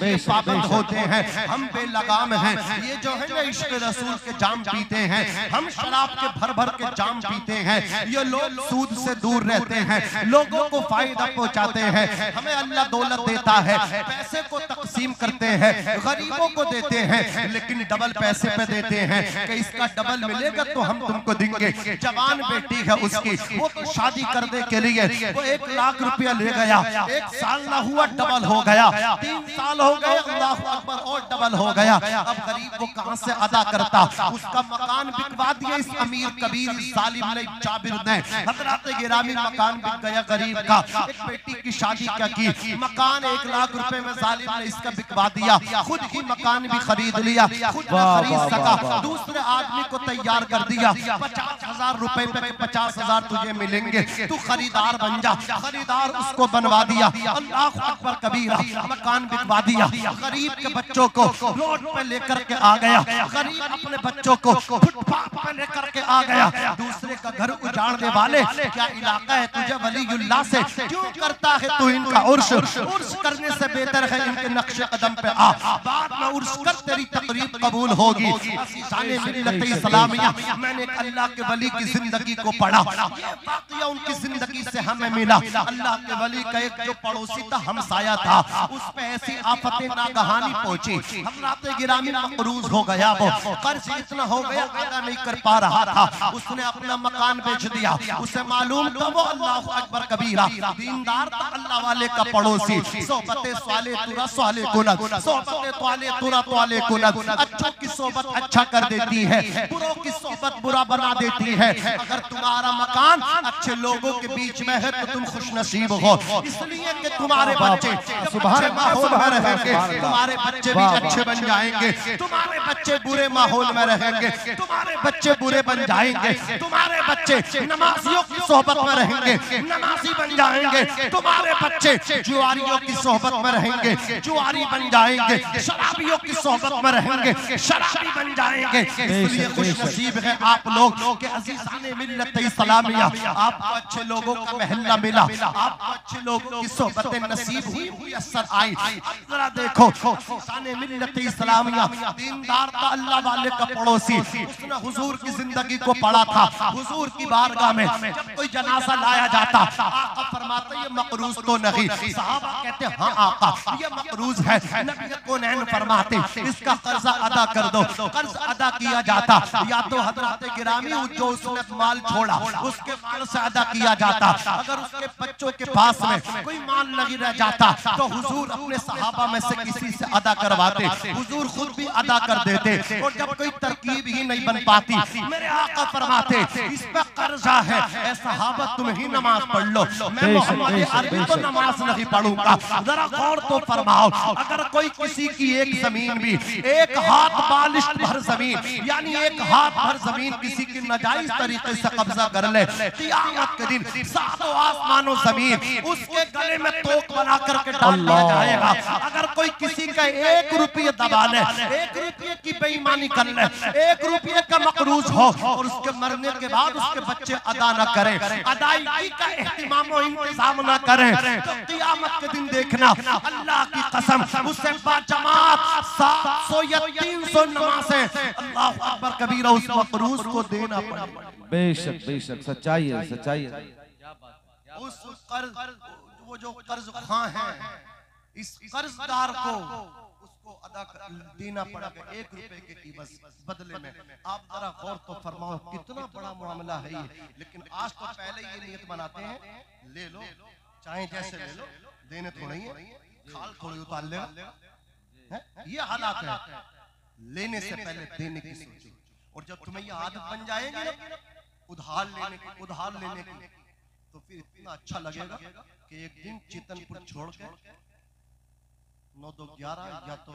ये पाबंद होते हैं, हम बेलगाम हैं। ये जो है ना इश्क़ रसूल के जाम पीते हैं, हम शराब के भर भर के जाम पीते हैं। ये लोग सूद से दूर रहते हैं, लोगों को फायदा पहुंचाते हैं। हमें अल्लाह दौलत देता है, पैसे को तकसीम करते हैं, गरीबों को देते हैं, लेकिन डबल पैसे पे देते हैं कि इसका डबल मिलेगा तो हम तुमको देंगे। जवान बेटी है उसकी, वो तो शादी करने के लिए वो 1 लाख रुपया ले गया, 1 साल ना हुआ डबल हो गया, 3 साल हो गए, अल्लाहु अकबर, और डबल हो गया। अब गरीब वो कहां से अदा करता? उसका मकान बिकवा दिया इस अमीर कबीर जालिम ने, जाबिर ने। हजरत गिरामी मकान बिक गया गरीब का। एक बेटी की शादी क्या की, मकान 1 लाख रुपए में जालिम ने इसका बिकवा दिया, खुद ही मकान भी खरीद लिया, खुद न खरीद सका, दूसरे आदमी को तैयार कर दिया। 50,000 रुपए पे 50,000 तुझे मिलेंगे, तू खरीदार बन जा। खरीदार उसको बनवा दिया, अल्लाहु अकबर कबीरा, मकान बिकवा दिया। गरीब के बच्चों को रोड पे लेकर के आ गया, गरीब अपने बच्चों को फुटपाथ पे लेकर के आ गया। दूसरे का घर उजाड़ने वाले, क्या इलाका है तुझे वलीउल्लाह से? क्यों करता है तू इनका उर्स? उर्स करने से बेहतर है इनके नक्शे कदम पे आ, बाद में उर्स कर, तेरी तकरीब कबूल होगी। जाने मिल्लत इस्लामिया, मैंने अल्लाह के वली की जिंदगी को पढ़ा, ये वाकया उनकी जिंदगी से हमें मिला। अल्लाह के वली का एक जो पड़ोसी था, हमसाया था, उस पे ऐसी आफतें नागहानी पहुंची, हज़रत गिरामी मकरूज हो गया, वो कर्ज इतना हो गया अदा नहीं कर पा रहा था। उसने अपना मकान बेच दिया, उसे मालूम था वो अल्लाहु अकबर कबीरा, दीनदार था, अल्लाह वाले का पड़ोसी। सोहबते स्वाले तुरा स्वाले कुनत, सोहबते त्वाले तुरा त्वाले कुनत। अच्छों की सोहबत अच्छा कर देती है, बुरों की सोहबत बुरा बना देती है। अगर तुम्हारा मकान अच्छे लोगों के बीच में है तो तुम खुशनसीब हो, इसलिए कि तुम्हारे बच्चे अच्छे माहौल में रहेंगे, तुम्हारे बच्चे भी अच्छे बन जाएंगे। तुम्हारे बच्चे बुरे माहौल में रहेंगे, तुम्हारे बच्चे बुरे बन जाएंगे। तुम्हारे बच्चे नमाजियों की सोहबत में रहेंगे, नमाजी बन जाएंगे। तुम्हारे बच्चे जुआरियों की सोहबत में रहेंगे, जुआरी बन जाएंगे। शराबियों की सोहबत में रहेंगे, शराबी बन जाएंगे। इसलिए खुशनसीब है आप लोग के अज़ीज़ाने मिल्लत इस्लामिया, आपको अच्छे लोगों का महल्ला मिला, आपको अच्छे लोगों की सोहबत नसीब हुई, मुयस्सर आई। जरा देखो अज़ीज़ाने मिल्लत इस्लामिया, दीनदार था, अल्लाह वाले का पड़ोसी। उसने हुजूर की जिंदगी को पढ़ा था। हुजूर की बारगाह में जब कोई जनाजा लाया जाता, आका फरमाते ये मकरूज तो नहीं। सहाबा कहते हाँ आका ये मकरूज है। नबी कौनैन फरमाते इसका कर्जा अदा कर दो। कर्ज अदा किया जाता, या तो हजरत गिरामी जो उसने माल छोड़ा उसके माल से अदा किया जाता। अगर उसके बच्चों के पास में कोई माल नहीं रह जाता तो हुजूर अपने सहाबा में से किसी से अदा करवाते, हुजूर खुद भी अदा कर देते। और जब कोई तरकीब ही नहीं बन पाती, मेरे आका फरमाते इस पे कर्जा है, ऐ सहाबा तुम ही नमाज पढ़ लो, मैं मोहम्मद अरबी तो नमाज नहीं पढ़ूंगा। जरा गौर तो फरमाओ, अगर कोई किसी की एक जमीन भी, एक हाथ बालिश भर जमीन, यानी एक हाथ भर जमीन किसी की नाजायज तरीके से कब्जा कर ले, क़यामत के दिन सातों आसमानों जमीन उसके गले में तोक बना करके डाल दिया जाएगा। अगर कोई किसी का 1 रुपये दबा ले, 1 रुपये की बेईमानी कर ले, 1 रुपये का मकरूज हो और उसके मरने के बाद उसके बच्चे अदा न करें, अदायगी का एहतिमाम और इंतजाम न करें, तो क़यामत के दिन देखना अल्लाह की कसम उससे बाजमात 700 या 300 नमाज़ें अल्लाहु अकबर कबीरा उस मकरूज को देना पड़ेगा। बेशक बेशक सच्चाई है, सच्चाई है। उस कर्ज, वो जो कर्ज खां है, इस कर्जदार को उसको अदा देना पड़ेगा 1 रुपए के बस बदले में। आप जरा गौर तो फरमाओ कितना बड़ा मामला है ये। लेकिन आज तो पहले ये नियत बनाते हैं ले लो चाहे जैसे ले लो, देने थोड़ी है, खाल थोड़ी उतार लेगा, ये हालात है। लेने से पहले देने की सोचो। और जब तुम्हें ये आदत बन जाएगी ना उधार लेने की, तो फिर इतना अच्छा लगेगा कि एक दिन चेतनपुर छोड़ के 9-2-11 या तो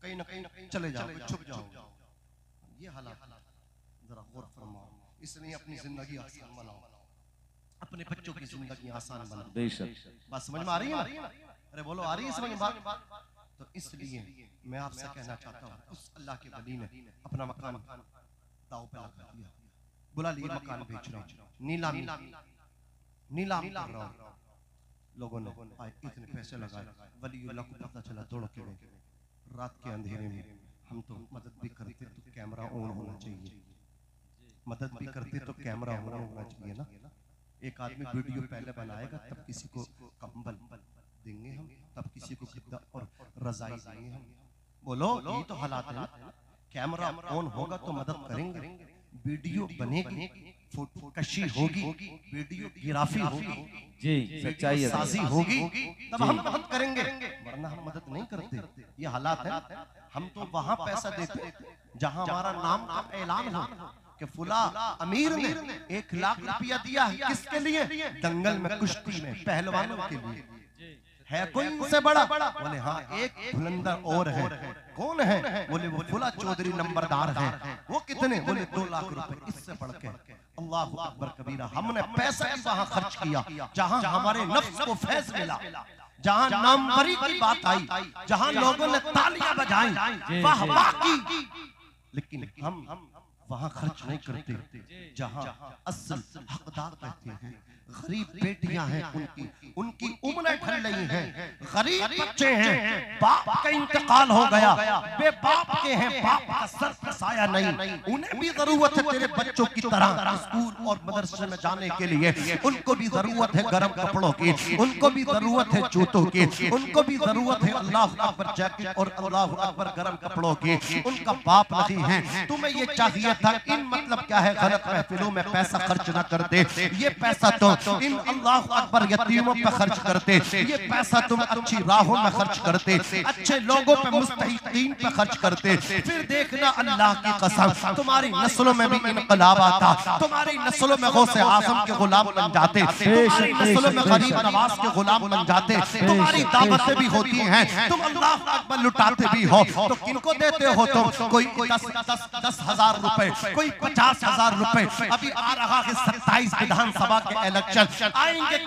कहीं ना कहीं चले जाओ, छुप जाओ। ये हालात जरा गौर फरमाओ। इसलिए अपनी जिंदगी आसान बनाओ, अपने बच्चों की जिंदगी आसान बनाओ। बेशक बात समझ में आ रही है ना? अरे बोलो आ रही है समझ में बात? तो इसलिए मैं आपसे कहना चाहता हूँ उस अल्लाह के वली ने अपना मकान दाव पे लगा दिया, बुला लिए मकान बेच रहा हूँ, नीलाम कर रहा हूँ। लोगों ने इतने पैसे लगाए, वलीउल्लाह को पता चला, दौड़ के गए। रात के अंधेरे में हम तो मदद भी करते तो कैमरा ऑन होना चाहिए, मदद भी करते तो कैमरा ऑन होना चाहिए ना। एक आदमी वीडियो पहले बनाएगा तब किसी को कंबल देंगे हम, तब किसी को गद्दा और रजाई देंगे हम। बोलो ये तो हालात है। कैमरा ऑन होगा तो मदद करेंगे, वीडियो बनेगी, फोटो कशी होगी, वीडियो गिराफी होगी, जी सच्चाई है, साजी होगी, तब हम मदद करेंगे, वरना हम मदद नहीं करते। ये हालात है। हम तो वहां पैसा देते जहां हमारा नाम का ऐलान हो कि फुला अमीर ने 1 लाख रुपया दिया है, किसके लिए? दंगल में, कुश्ती में, पहलवानों के लिए। है कोई इनसे बड़ा? बोले हाँ एक बुलंदर और है। कौन है? बोले वो फुला चौधरी नंबरदार है। वो कितने? बोले 2 लाख रुपए। इससे बढ़ के अल्लाहु अकबर कबीरा। हमने पैसा ही वहां खर्च किया जहां हमारे नफ्स को फैज मिला, जहां नामवरी की बात आई, जहां लोगों ने तालियां बजाई, वाह की। लेकिन हम वहां खर्च नहीं करते जहां असल हकदार रहते हैं। गरीब बेटियां हैं, उनकी उम्रें ढल रही हैं, गरीब बच्चे हैं, बाप का इंतकाल हो गया, बेबाप के हैं, बाप का सर पर साया नहीं। उन्हें भी जरूरत है तेरे बच्चों की तरह स्कूल और मदरसे में जाने के लिए। उनको भी जरूरत है गर्म कपड़ों की, उनको भी जरूरत है जूतों की, उनको भी जरूरत है अल्लाह अकबर जैकेट और अल्लाह अकबर गर्म कपड़ों की। उनका बाप नहीं है। तुम्हें ये चाहिए था इन मतलब क्या है, गलत महफिलों में पैसा खर्च न करते, ये पैसा तो इन अल्लाह अकबर यतीमों पे खर्च करते, ये पैसा तुम अच्छी राहों में खर्च करते, अच्छे लोगों पे मुस्तहिकीन पे खर्च करते। फिर देखना अल्लाह की कसम तुम्हारी नस्लों में भी इनकलाब आता, तुम्हारी नस्लों में गौसे आज़म के गुलाम बन जाते, तुम्हारी नस्लों में गरीब नवाज के गुलाम बन जाते, तुम्हारी दावतें भी होती हैं, तुम अल्लाह अकबर लुटाते भी हो, तो किनको देते हो तुम? कोई 10,000 रुपए, कोई 50,000 रुपए। अभी आ रहा है 27 विधानसभा के इलेक्शन आएंगे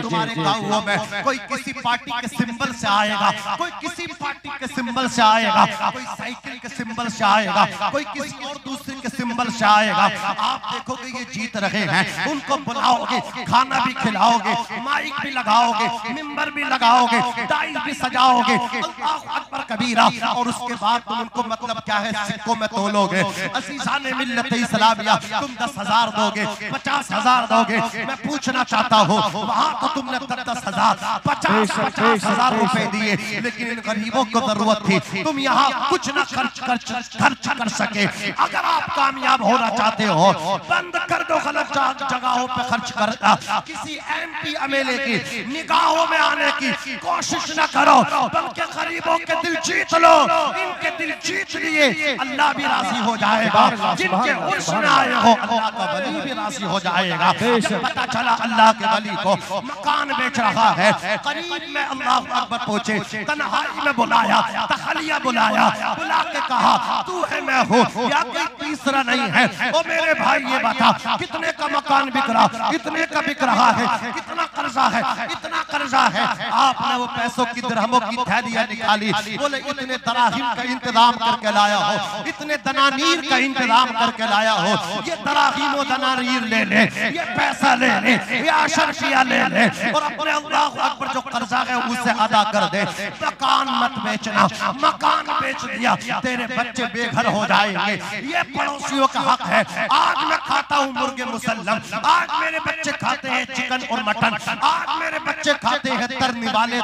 तुम्हारे गाँवों में, कोई किसी पार्टी के सिंबल से आएगा, कोई किसी पार्टी के सिंबल से आएगा, कोई साइकिल के सिंबल से आएगा, कोई किसी और दूसरे के सिंबल से आएगा। आप देखोगे ये जीत रहे हैं, उनको बुलाओगे, खाना भी खिलाओगे, माइक भी लगाओगे, मिंबर भी लगाओगे, डाइस भी सजाओगे, अल्लाह अकबर कबीरा, और उसके बाद तुम उनको मतलब क्या है सिक्कों में तोलोगे। अज़ीज़ाने मिल्लत इस्लामिया, तुम 10,000 दोगे, 50,000 दोगे। मैं पूछना चाहता हूँ, वहाँ तो तुमने 10,000 50,000 रुपए दिए, लेकिन इन गरीबों को जरूरत थी, तुम यहाँ कुछ न खर्च कर सके। अगर आप कामयाब होना चाहते हो, बंद कर दो गलत जगहों पे खर्च करना, किसी MP MLA की निगाहों में आने की कोशिश न करो, बल्कि गरीबों के दिल जीत लो। इनके दिल जीत लिए अल्लाह भी राजी हो जाएगा, जिनके उर्स में आए हो अल्लाह का वली भी राजी हो जाएगा। जब पता चला अल्लाह के वली को मकान बेच रहा है, करीब में अल्लाह अकबर पहुंचे, तन्हाई में बुलाया, तखलिया बुलाया, बुला के कहा तू है मैं हूँ या कोई तीसरा नहीं है। ओ मेरे भाई ये बता कितने का मकान बिक रहा, इतने का बिक रहा है, कितना कर्जा है, इतना कर्जा है। आपने वो पैसों की दिरहमों की थैलियां निकाली, बोले इतने दराहिम का इंतजाम करके लाया हो, इतने दनानीर का इंतजाम करके लाया हो, ये दराहिम और दनानीर ले ले, ये पैसा ले ले, ये अशरफिया ले ले, और अपने अल्लाह अकबर जो कर्जा है उसे अदा कर दे। मकान मत बेचना, मकान बेच दिया तेरे बच्चे बेघर हो जाएंगे, ये पड़ोसियों का हक है। आज मैं खाता हूँ मुर्गे मुसल्लम, आज मेरे बच्चे खाते हैं चिकन और मटन, आज मेरे बच्चे खाते हैं तरने वाले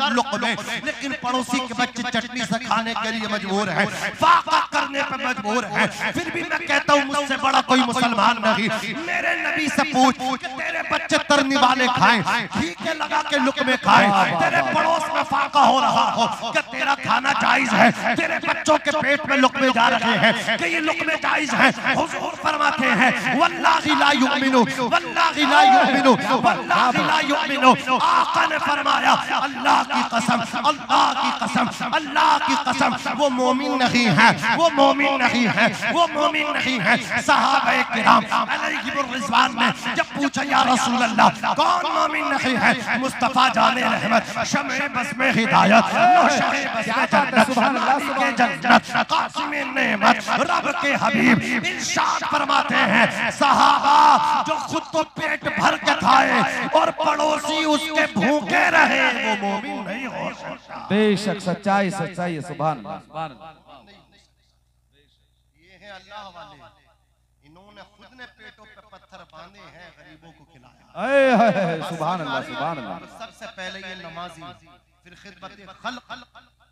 लुक़मे, लेकिन पड़ोसी के बच्चे चटनी से खाने के लिए मजबूर है, फाका करने पे मजबूर है। फिर भी मैं कहता हूँ मुझसे बड़ा कोई मुसलमान नहीं। मेरे नबी से पूछ कि तेरे बच्चे तरने वाले खाएं, ठीके लगा के लुक़मे खाएं, तेरे पड़ोस में फाका हो रहा हो, क्या तेरा खाना जायज है? तेरे बच्चों के पेट में लुक़मे जा रहे हैं, कि ये लुक़मे जायज हैं? हुजूर फरमाते हैं वल्लाहि ला युमिनु, वल्लाहि ला युमिनु, वल्लाहि ला युमिनु। आका ने फरमाया अल्लाह की कसम, अल्लाह की कसम, अल्लाह की कसम, वो मोमिन नहीं है, वो मोमिन नहीं है, वो मोमिन नहीं है। सहाबाए किराम अलैहिमुर रिज़वान ने जब पूछा या रसूल अल्लाह कौन मोमिन नहीं है, मुस्तफा जाने रहमत, शमे बस में हिदायत, नौशे बस में जन्नत, सुभान अल्लाह के जन्नत, कासिमे नेमत, रब के हबीब इरशाद फरमाते हैं सहाबा जो खुद तो पेट भर के खाए और पड़ोसी उसके भूखे रहे, वो मोमिन नहीं हो सकता। बेशक सच्चाई सच्चाई है, सुभान अल्लाह। ये है अल्लाह वाले, इन्होंने खुद ने पेटों पे पत्थर बांधे हैं, गरीबों को खिलाया। सुभान अल्लाह, सुभान अल्लाह। सबसे पहले ये नमाजी, फिर खिदमत खल्क,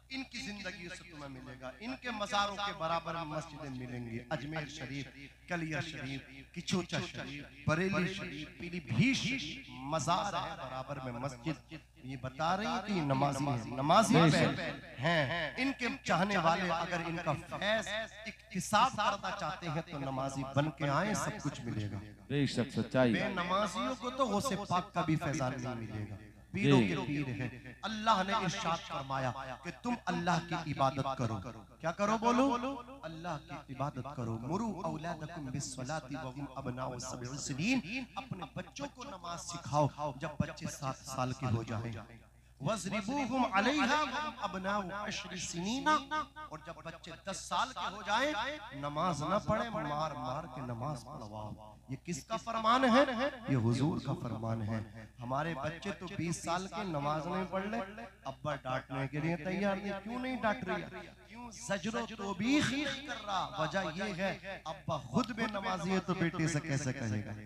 इनकी जिंदगी से तुम्हें मिलेगा। इनके मज़ारों के बराबर में मस्जिदें मिलेंगी। अजमेर शरीफ, कलिया शरीफ, किचोचा शरीफ, बरेली शरीफ, पीलीभीत शरीफ, मज़ार है बराबर में मस्जिद। ये बता रही थी नमाजी है, नमाजी हैं। इनके चाहने वाले अगर इनका फैज़ इक्तिसाब करना चाहते हैं तो नमाजी बन के आए, सब कुछ मिलेगा। बेशक सच्चाई। बेनमाजियों को तो गौसे पाक का भी फैज़ान नहीं मिलेगा। पीरों के पीर है। अल्लाह ने इरशाद फरमाया कि तुम अल्लाह की इबादत करो। क्या करो बोलो? अल्लाह की इबादत करो। मुरू औलादकुम बिस्सलाति व हुम अबनाउ सब'i सिनीन, अपने बच्चों को नमाज सिखाओ जब बच्चे 7 साल के हो जाएं। वज़रिबूहुम अलैहा व हुम अबनाउ 10 सिनीन, और जब बच्चे 10 साल के हो जाएं नमाज न पढ़े, मार मार के नमाज पढ़वाओ। ये किसका फरमान है? ये हुजूर का फरमान है। हमारे बच्चे तो 20 साल के नमाज नहीं पढ़ ले, अब्बा डांटने के लिए तैयार नहीं। क्यों नहीं डांट रही? क्यों ज़ज्र तौबीख नहीं कर रहा? वजह ये है अब्बा खुद भी नमाजी है तो बेटे से कैसे कहेगा?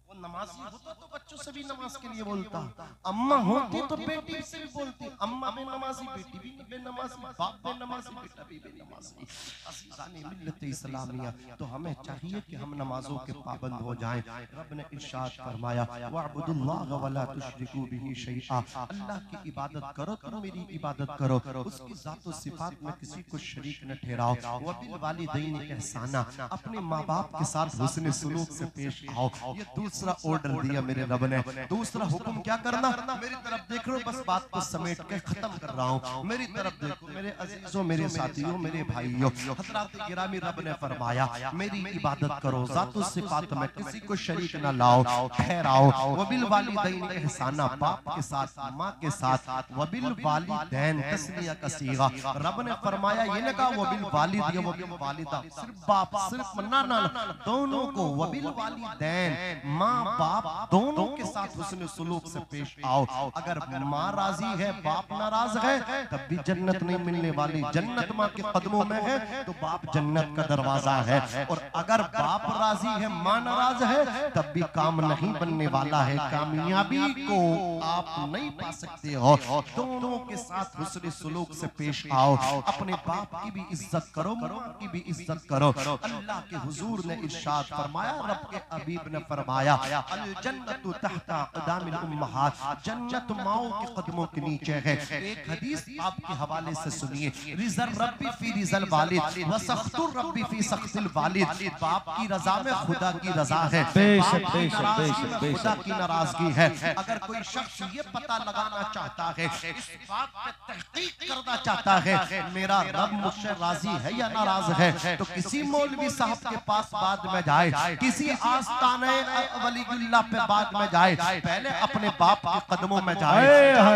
वो नमाजी होता तो बच्चों से भी नमाज के लिए बोलता, अम्मा होती तो बेटी से भी बोलती, अम्मा बेनमाजी, बेटी भी बेनमाजी, बाप बेनमाजी, बेटा भी बेनमाजी। अज़ीज़ाने मिल्लत इस्लामिया, तो हमें चाहिए कि हम नमाजों के पाबंद हो जाएं। रब ने इरशाद फरमाया, वअब्दुल्लाह वला तुश्रिकू बिही शैआ, अल्लाह की इबादत करो, तुम मेरी इबादत करो, उसकी ज़ात व सिफात में किसी को शरीक न ठहराओ। वबिल वालिदैन इहसाना, अपने माँ बाप के साथ हुस्न सुलूक से पेश आओ। ये दूसरा ऑर्डर दिया मेरे रब ने। दूसरा हुक्म क्या करना, मेरी तरफ देख लो, बस बात को समेट के खत्म कर रहा हूँ, मेरी तरफ देखो मेरे अजीजों, मेरे साथियों, मेरे भाइयों। हज़रात गिरामी, रब ने फरमाया मेरी इबादत करो, ज़ातो सिफात में किसी को शरीक न लाओ, ठहराओ। वबिल वालिदैन इहसाना, बाप के साथ, माँ के साथ। वबिल वालिदैन तस्निया का सीगा, रब ने फरमाया ये ना कहा वबिल वालिद या वबिल वालिदा, सिर्फ बाप, सिर्फ ना ना दोनों को, वबिल वालिदैन, माँ बाप दोनों के साथ हुस्न सुलूक से पेश आओ। अगर माँ राजी है, बाप नाराज है, तब भी जन्नत नहीं मिलने वाली। जन्नत माँ के कदमों में है तो बाप जन्नत का दरवाजा है, और अगर बाप राजी है, माँ नाराज है, तब भी काम नहीं बनने वाला है। कामयाबी को आप नहीं पा सकते हो। दोनों के साथ हुस्न सुलूक से पेश आओ। अपने बाप की भी इज्जत करो, माँ की भी इज्जत करो। अल्लाह के हुजूर ने इरशाद फरमाया, रब के हबीब ने फरमाया, अल जन्नतु तहता अक़दामिल उम्महात, जन्नत माओं के कदमों के नीचे है। एक हदीस आपके हवाले से सुनिए, रिज़ल रब्बी फी रिज़ल वालिद व सख्तुर रब्बी फी सख्तिल वालिद। बाप की रजा में खुदा की रजा है, बाप की नाराजगी में खुदा की नाराजगी है। अगर कोई शख्स ये पता लगाना चाहता है, इस बात पे तहकीक करना चाहता है मेरा रब मुझसे राजी है या नाराज है, तो किसी मौलवी साहब के पास बाद में जाए, किसी आस्ताने वलीउल्लाह पे बाद में जाए, पहले अपने बाप के कदमों में जाए,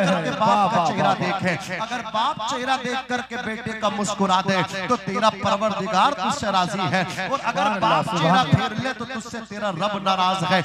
करके बाप का चेहरा देखे। अगर बाप चेहरा देख करके बेटे का मुस्कुरा दे तो तेरा परवरदिगार तुझसे राजी है, और अगर बाप चेहरा फेर ले तो तुझसे तेरा रब नाराज है।